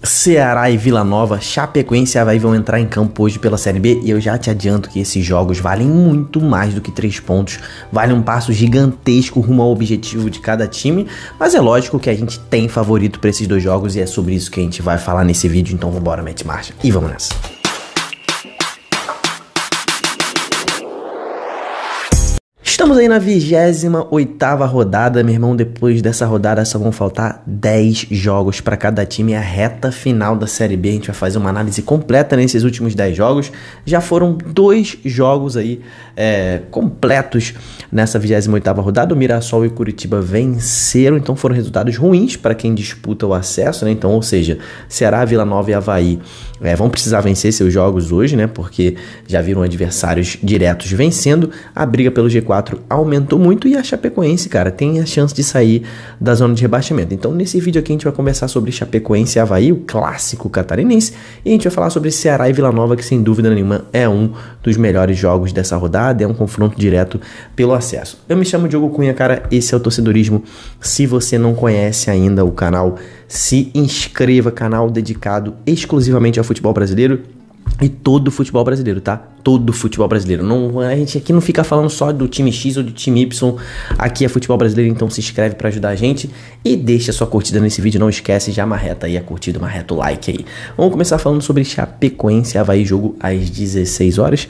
Ceará e Vila Nova, Chapecoense e Avaí vão entrar em campo hoje pela Série B e eu já te adianto que esses jogos valem muito mais do que 3 pontos, vale um passo gigantesco rumo ao objetivo de cada time, mas é lógico que a gente tem favorito para esses dois jogos e é sobre isso que a gente vai falar nesse vídeo, então vambora, mete marcha e vamos nessa. Estamos aí na 28ª rodada, meu irmão. Depois dessa rodada só vão faltar 10 jogos para cada time. É a reta final da Série B. A gente vai fazer uma análise completa nesses últimos 10 jogos. Já foram 2 jogos aí completos nessa 28ª rodada. O Mirassol e o Curitiba venceram, então foram resultados ruins para quem disputa o acesso, né? Então, ou seja, Ceará, Vila Nova e Avaí vão precisar vencer seus jogos hoje, né? Porque já viram adversários diretos vencendo. A briga pelo G4 aumentou muito e a Chapecoense, cara, tem a chance de sair da zona de rebaixamento. Então, nesse vídeo aqui a gente vai conversar sobre Chapecoense e Avaí, o clássico catarinense, e a gente vai falar sobre Ceará e Vila Nova, que sem dúvida nenhuma é um dos melhores jogos dessa rodada, é um confronto direto pelo acesso. Eu me chamo Diogo Cunha, cara, esse é o Torcedorismo. Se você não conhece ainda o canal, se inscreva, canal dedicado exclusivamente ao futebol brasileiro e todo o futebol brasileiro, tá? Todo o futebol brasileiro. Não, a gente aqui não fica falando só do time X ou do time Y, aqui é futebol brasileiro, então se inscreve pra ajudar a gente e deixa sua curtida nesse vídeo, não esquece, já marreta aí a curtida, marreta o like aí. Vamos começar falando sobre Chapecoense e Avaí, jogo às 16 horas.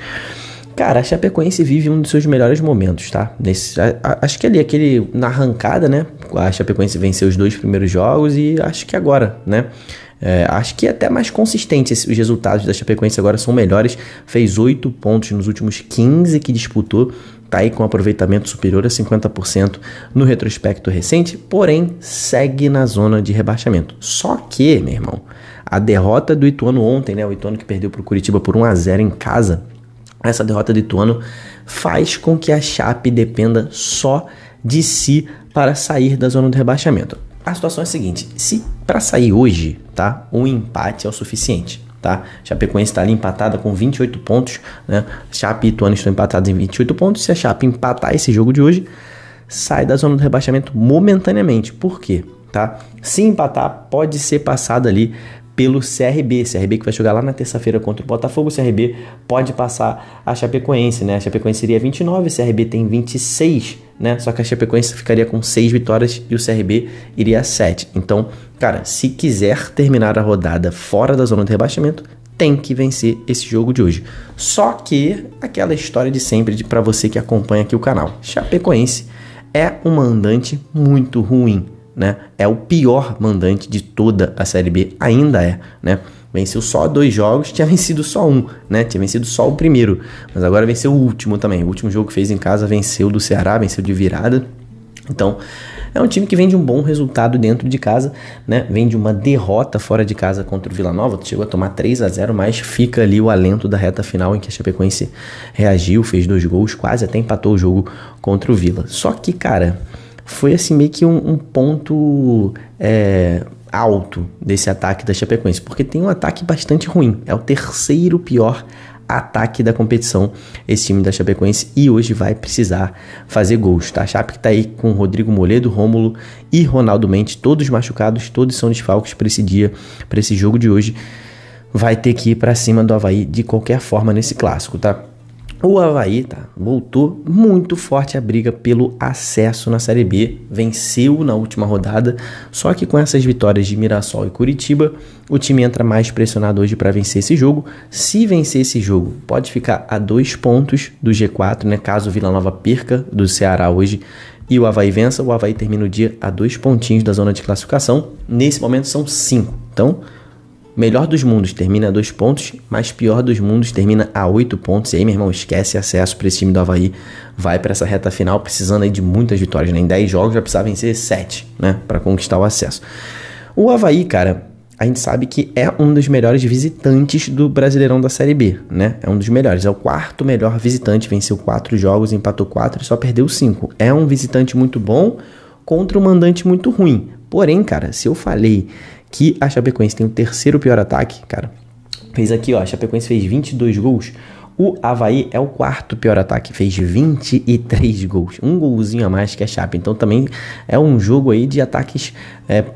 Cara, a Chapecoense vive um dos seus melhores momentos, tá? Acho que aquele na arrancada, né? A Chapecoense venceu os 2 primeiros jogos e acho que agora, né? Acho que é até mais consistente os resultados da Chapecoense agora são melhores. Fez 8 pontos nos últimos 15 que disputou. Tá aí com aproveitamento superior a 50% no retrospecto recente. Porém, segue na zona de rebaixamento. Só que, meu irmão, a derrota do Ituano ontem, né? O Ituano que perdeu pro Curitiba por 1-0 em casa. Essa derrota do Ituano faz com que a Chape dependa só de si para sair da zona de rebaixamento. A situação é a seguinte, se para sair hoje, tá, um empate é o suficiente, tá? Chapecoense está ali empatada com 28 pontos, né? Chape e Ituano estão empatados em 28 pontos. Se a Chape empatar esse jogo de hoje, sai da zona de rebaixamento momentaneamente. Por quê? Tá? Se empatar, pode ser passado ali pelo CRB que vai jogar lá na terça-feira contra o Botafogo. O CRB pode passar a Chapecoense, né? A Chapecoense seria 29, o CRB tem 26, né? Só que a Chapecoense ficaria com 6 vitórias e o CRB iria a 7. Então, cara, se quiser terminar a rodada fora da zona de rebaixamento, tem que vencer esse jogo de hoje. Só que aquela história de sempre para você que acompanha aqui o canal. Chapecoense é um mandante muito ruim, né? É o pior mandante de toda a Série B, ainda é, né? Venceu só 2 jogos, tinha vencido só um, né? Tinha vencido só o primeiro, mas agora venceu o último também. O último jogo que fez em casa venceu do Ceará, venceu de virada. Então, é um time que vem de um bom resultado dentro de casa, né? Vem de uma derrota fora de casa contra o Vila Nova, chegou a tomar 3-0, mas fica ali o alento da reta final em que a Chapecoense reagiu, fez 2 gols, quase até empatou o jogo contra o Vila. Só que, cara, foi assim meio que um ponto alto desse ataque da Chapecoense, porque tem um ataque bastante ruim, é o terceiro pior ataque da competição esse time da Chapecoense e hoje vai precisar fazer gols, tá? A Chape que tá aí com Rodrigo Moledo, Rômulo e Ronaldo Mendes, todos machucados, todos são desfalques para esse dia, para esse jogo de hoje, vai ter que ir para cima do Avaí de qualquer forma nesse clássico, tá? O Avaí voltou muito forte a briga pelo acesso na Série B, venceu na última rodada, só que com essas vitórias de Mirassol e Curitiba, o time entra mais pressionado hoje para vencer esse jogo. Se vencer esse jogo, pode ficar a 2 pontos do G4, né? Caso o Vila Nova perca do Ceará hoje e o Avaí vença, o Avaí termina o dia a 2 pontinhos da zona de classificação. Nesse momento são 5, então melhor dos mundos termina a 2 pontos, mas pior dos mundos termina a 8 pontos. E aí, meu irmão, esquece acesso para esse time do Avaí. Vai para essa reta final precisando aí de muitas vitórias, né? Em 10 jogos já precisa vencer 7, né? Para conquistar o acesso. O Avaí, cara, a gente sabe que é um dos melhores visitantes do Brasileirão da Série B, né? É um dos melhores, é o 4º melhor visitante. Venceu 4 jogos, empatou 4 e só perdeu 5. É um visitante muito bom contra um mandante muito ruim. Porém, cara, se eu falei que a Chapecoense tem o terceiro pior ataque, cara, fez aqui, ó, a Chapecoense fez 22 gols O Avaí é o quarto pior ataque, fez 23 gols, um golzinho a mais que a Chape. Então também é um jogo aí de ataques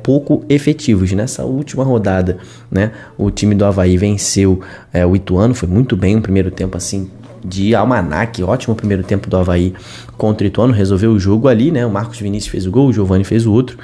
pouco efetivos. Nessa última rodada, né, o time do Avaí venceu o Ituano, foi muito bem, um primeiro tempo assim de almanaque, ótimo primeiro tempo do Avaí contra o Ituano, resolveu o jogo ali, né? O Marcos Vinícius fez o gol, o Giovani fez o outro.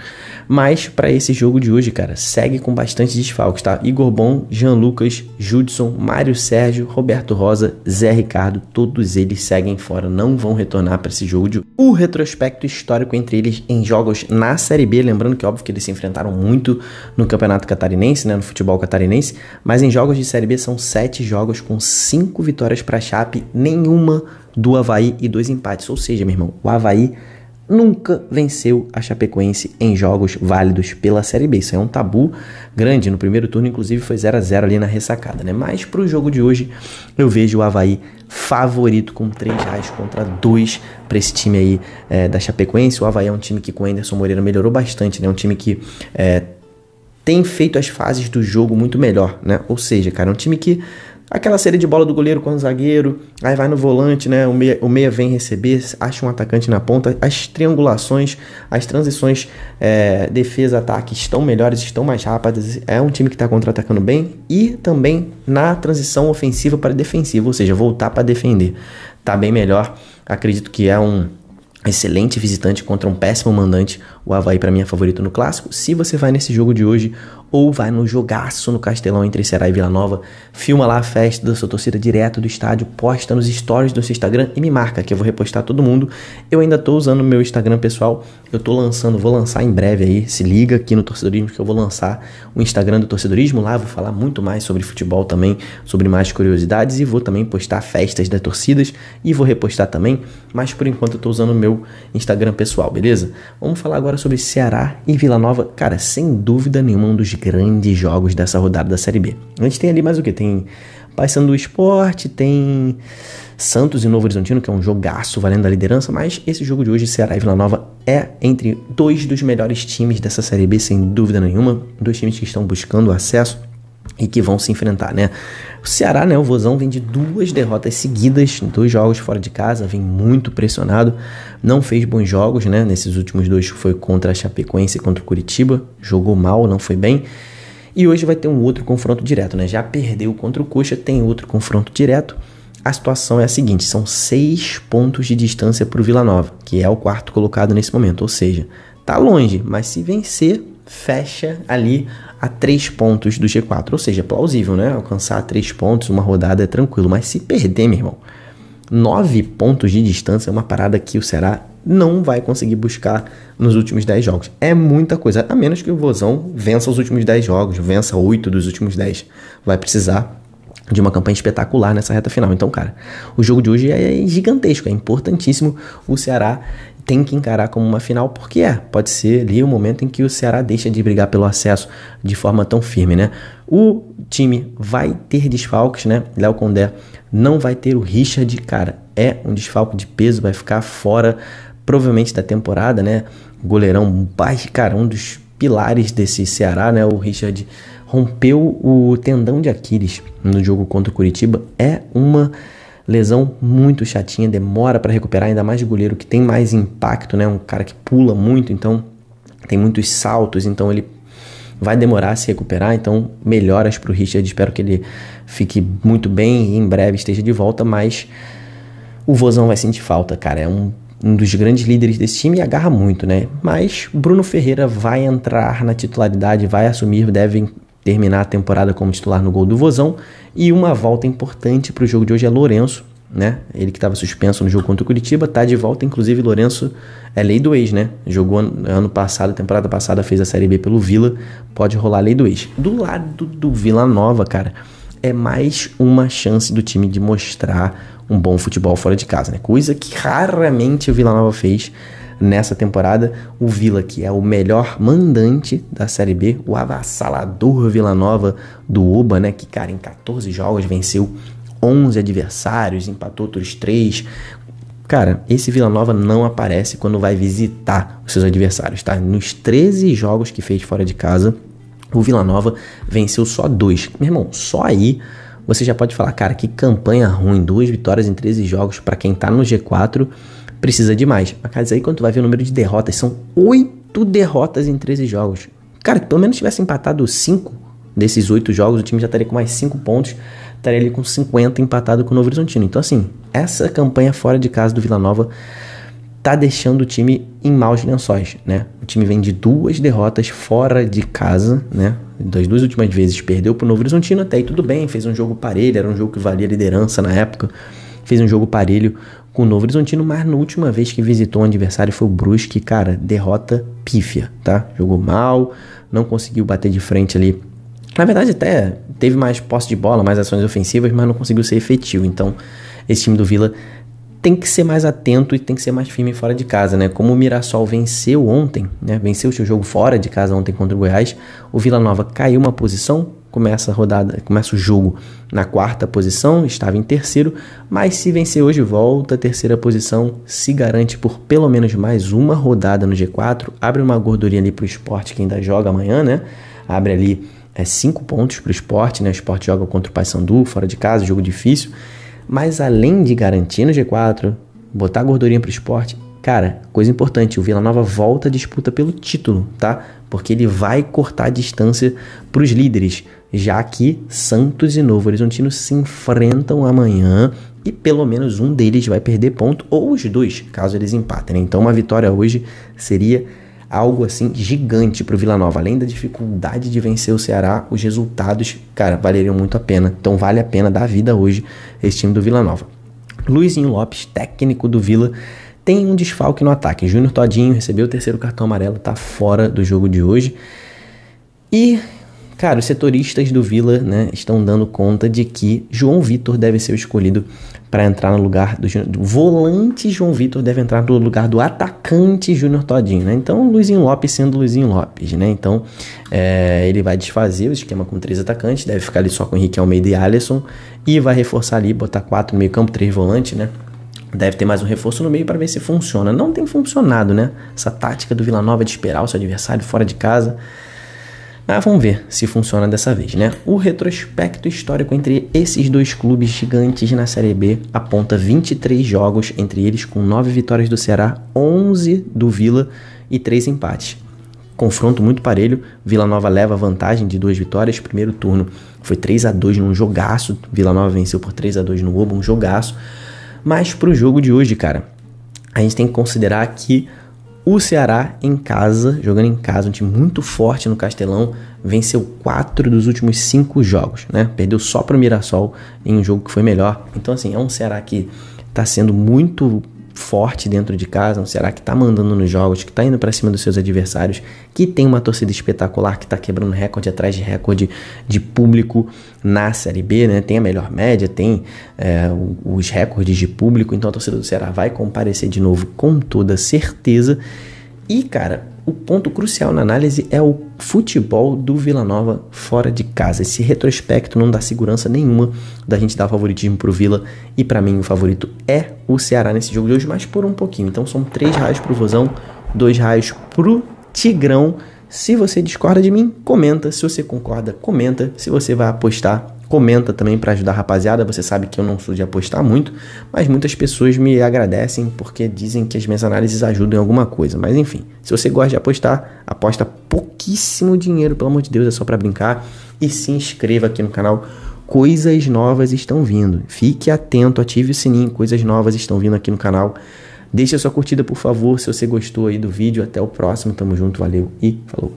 Mas para esse jogo de hoje, cara, segue com bastante desfalques, tá? Igor Bom, Jean Lucas, Judson, Mário Sérgio, Roberto Rosa, Zé Ricardo, todos eles seguem fora, não vão retornar para esse jogo de hoje. O retrospecto histórico entre eles em jogos na Série B, lembrando que óbvio que eles se enfrentaram muito no Campeonato Catarinense, né, no futebol catarinense, mas em jogos de Série B são 7 jogos com 5 vitórias para a Chape, nenhuma do Avaí e 2 empates. Ou seja, meu irmão, o Avaí nunca venceu a Chapecoense em jogos válidos pela Série B. Isso é um tabu grande. No primeiro turno, inclusive, foi 0-0 ali na ressacada, né? Mas pro jogo de hoje, eu vejo o Avaí favorito com 3 reais contra 2 para esse time aí da Chapecoense. O Avaí é um time que com o Anderson Moreira melhorou bastante, né? Um time que tem feito as fases do jogo muito melhor, né? Ou seja, cara, é um time que aquela saída de bola do goleiro com o zagueiro, aí vai no volante, né? O meia vem receber, acha um atacante na ponta. As triangulações, as transições defesa-ataque estão melhores, estão mais rápidas. É um time que está contra-atacando bem e também na transição ofensiva para defensiva, ou seja, voltar para defender. Tá bem melhor. Acredito que é um excelente visitante contra um péssimo mandante. O Avaí para mim é favorito no clássico. Se você vai nesse jogo de hoje ou vai no jogaço no Castelão entre Ceará e Vila Nova, filma lá a festa da sua torcida direto do estádio, posta nos stories do seu Instagram e me marca que eu vou repostar todo mundo. Eu ainda tô usando o meu Instagram pessoal, vou lançar em breve aí, se liga aqui no Torcedorismo que eu vou lançar o Instagram do Torcedorismo, lá vou falar muito mais sobre futebol também, sobre mais curiosidades e vou também postar festas das torcidas e vou repostar também, mas por enquanto eu tô usando o meu Instagram pessoal, beleza? Vamos falar agora sobre Ceará e Vila Nova, cara, sem dúvida nenhuma um dos grandes jogos dessa rodada da Série B. A gente tem ali mais o que? Tem Paysandu do Sport, tem Santos e Novo Horizontino, que é um jogaço valendo a liderança, mas esse jogo de hoje, Ceará e Vila Nova, é entre 2 dos melhores times dessa Série B, sem dúvida nenhuma. 2 times que estão buscando acesso e que vão se enfrentar, né? O Ceará, né, o Vozão, vem de 2 derrotas seguidas, 2 jogos fora de casa, vem muito pressionado, não fez bons jogos, né? Nesses últimos 2 foi contra a Chapecoense e contra o Curitiba, jogou mal, não foi bem. E hoje vai ter um outro confronto direto, né? Já perdeu contra o Coxa, tem outro confronto direto. A situação é a seguinte, são 6 pontos de distância para o Vila Nova, que é o 4º colocado nesse momento, ou seja, tá longe, mas se vencer, fecha ali a 3 pontos do G4, ou seja, é plausível, né? Alcançar 3 pontos, uma rodada é tranquilo, mas se perder, meu irmão, 9 pontos de distância é uma parada que o Ceará não vai conseguir buscar nos últimos 10 jogos. É muita coisa, a menos que o Vozão vença os últimos 10 jogos, vença 8 dos últimos 10. Vai precisar de uma campanha espetacular nessa reta final. Então, cara, o jogo de hoje é gigantesco, é importantíssimo. O Ceará tem que encarar como uma final, porque pode ser ali o momento em que o Ceará deixa de brigar pelo acesso de forma tão firme, né? O time vai ter desfalques, né? Léo Condé não vai ter o Richard, cara, é um desfalque de peso, vai ficar fora provavelmente da temporada, né? Goleirão, cara, um dos pilares desse Ceará, né? O Richard rompeu o tendão de Aquiles no jogo contra o Curitiba, é uma lesão muito chatinha, demora para recuperar, ainda mais de goleiro que tem mais impacto, né? Um cara que pula muito, então tem muitos saltos, então ele vai demorar a se recuperar, então melhoras para o Richard, espero que ele fique muito bem e em breve esteja de volta, mas o Vozão vai sentir falta, cara, é um dos grandes líderes desse time e agarra muito, né? Mas Bruno Ferreira vai entrar na titularidade, vai assumir, deve terminar a temporada como titular no gol do Vozão. E uma volta importante para o jogo de hoje é Lourenço, né? Ele que estava suspenso no jogo contra o Curitiba, tá de volta. Inclusive, Lourenço é lei do ex, né? Jogou ano passado, temporada passada, fez a Série B pelo Vila, pode rolar lei do ex. Do lado do Vila Nova, cara, é mais uma chance do time de mostrar um bom futebol fora de casa, né? Coisa que raramente o Vila Nova fez nessa temporada. O Vila, que é o melhor mandante da Série B, o avassalador Vila Nova do Oba, né? Que, cara, em 14 jogos venceu 11 adversários, empatou outros 3. Cara, esse Vila Nova não aparece quando vai visitar os seus adversários, tá? Nos 13 jogos que fez fora de casa, o Vila Nova venceu só 2. Meu irmão, só aí você já pode falar, cara, que campanha ruim, 2 vitórias em 13 jogos para quem tá no G4, precisa de mais. Mas aí quando tu vai ver o número de derrotas, são 8 derrotas em 13 jogos. Cara, que pelo menos tivesse empatado 5 desses 8 jogos, o time já estaria com mais 5 pontos, estaria ali com 50 empatado com o Novo Horizontino. Então assim, essa campanha fora de casa do Vila Nova tá deixando o time em maus lençóis, né? O time vem de 2 derrotas fora de casa, né? Das 2 últimas vezes perdeu pro Novo Horizontino, até aí tudo bem, fez um jogo parelho, era um jogo que valia liderança na época, fez um jogo parelho com o Novo Horizontino, mas na última vez que visitou um adversário foi o Brusque, cara, derrota pífia, tá? Jogou mal, não conseguiu bater de frente ali. Na verdade até teve mais posse de bola, mais ações ofensivas, mas não conseguiu ser efetivo. Então esse time do Vila tem que ser mais atento e tem que ser mais firme fora de casa, né? Como o Mirassol venceu ontem, né? Venceu o seu jogo fora de casa ontem contra o Goiás, o Vila Nova caiu uma posição, começa o jogo na 4ª posição, estava em 3º, mas se vencer hoje volta à 3ª posição, se garante por pelo menos mais uma rodada no G4, abre uma gordurinha ali pro Sport que ainda joga amanhã, né? Abre ali 5 pontos pro Sport, né? O Sport joga contra o Paysandu, fora de casa, jogo difícil. Mas além de garantir no G4, botar a gordurinha pro Sport, cara, coisa importante, o Vila Nova volta à disputa pelo título, tá? Porque ele vai cortar a distância pros líderes, já que Santos e Novo Horizontino se enfrentam amanhã e pelo menos um deles vai perder ponto, ou os dois, caso eles empatem, né? Então uma vitória hoje seria algo assim gigante pro Vila Nova. Além da dificuldade de vencer o Ceará, os resultados, cara, valeriam muito a pena. Então vale a pena dar vida hoje esse time do Vila Nova. Luizinho Lopes, técnico do Vila, tem um desfalque no ataque. Júnior Todinho recebeu o 3º cartão amarelo, tá fora do jogo de hoje. E, cara, os setoristas do Vila, né, estão dando conta de que João Vitor deve ser o escolhido para entrar no lugar do volante. João Vitor deve entrar no lugar do atacante Júnior Todinho, né? Então, Luizinho Lopes sendo Luizinho Lopes, né? Então, ele vai desfazer o esquema com 3 atacantes, deve ficar ali só com Henrique Almeida e Alisson, e vai reforçar ali, botar 4 no meio campo, 3 volantes, né? Deve ter mais um reforço no meio para ver se funciona. Não tem funcionado, né? Essa tática do Vila Nova de esperar o seu adversário fora de casa. Mas vamos ver se funciona dessa vez, né? O retrospecto histórico entre esses 2 clubes gigantes na Série B aponta 23 jogos, entre eles com 9 vitórias do Ceará, 11 do Vila e 3 empates. Confronto muito parelho, Vila Nova leva vantagem de 2 vitórias, primeiro turno foi 3-2 num jogaço, Vila Nova venceu por 3-2 no Oba, um jogaço. Mas pro jogo de hoje, cara, a gente tem que considerar que o Ceará em casa, jogando em casa, um time muito forte no Castelão, venceu 4 dos últimos 5 jogos, né? Perdeu só pro Mirassol em um jogo que foi melhor. Então, assim, é um Ceará que tá sendo muito forte dentro de casa, um Ceará que tá mandando nos jogos, que tá indo pra cima dos seus adversários, que tem uma torcida espetacular, que tá quebrando recorde atrás de recorde de público na Série B, né? Tem a melhor média, tem os recordes de público, então a torcida do Ceará vai comparecer de novo com toda certeza. E, cara, o ponto crucial na análise é o futebol do Vila Nova fora de casa. Esse retrospecto não dá segurança nenhuma da gente dar favoritismo pro Vila, e pra mim o favorito é o Ceará nesse jogo de hoje, mas por um pouquinho. Então são 3 raios pro Vozão, 2 raios pro Tigrão. Se você discorda de mim, comenta. Se você concorda, comenta. Se você vai apostar, comenta também para ajudar a rapaziada. Você sabe que eu não sou de apostar muito, mas muitas pessoas me agradecem porque dizem que as minhas análises ajudam em alguma coisa. Mas enfim, se você gosta de apostar, aposta pouquíssimo dinheiro, pelo amor de Deus, é só para brincar. E se inscreva aqui no canal. Coisas novas estão vindo. Fique atento, ative o sininho. Coisas novas estão vindo aqui no canal. Deixe a sua curtida, por favor, se você gostou aí do vídeo. Até o próximo, tamo junto, valeu e falou.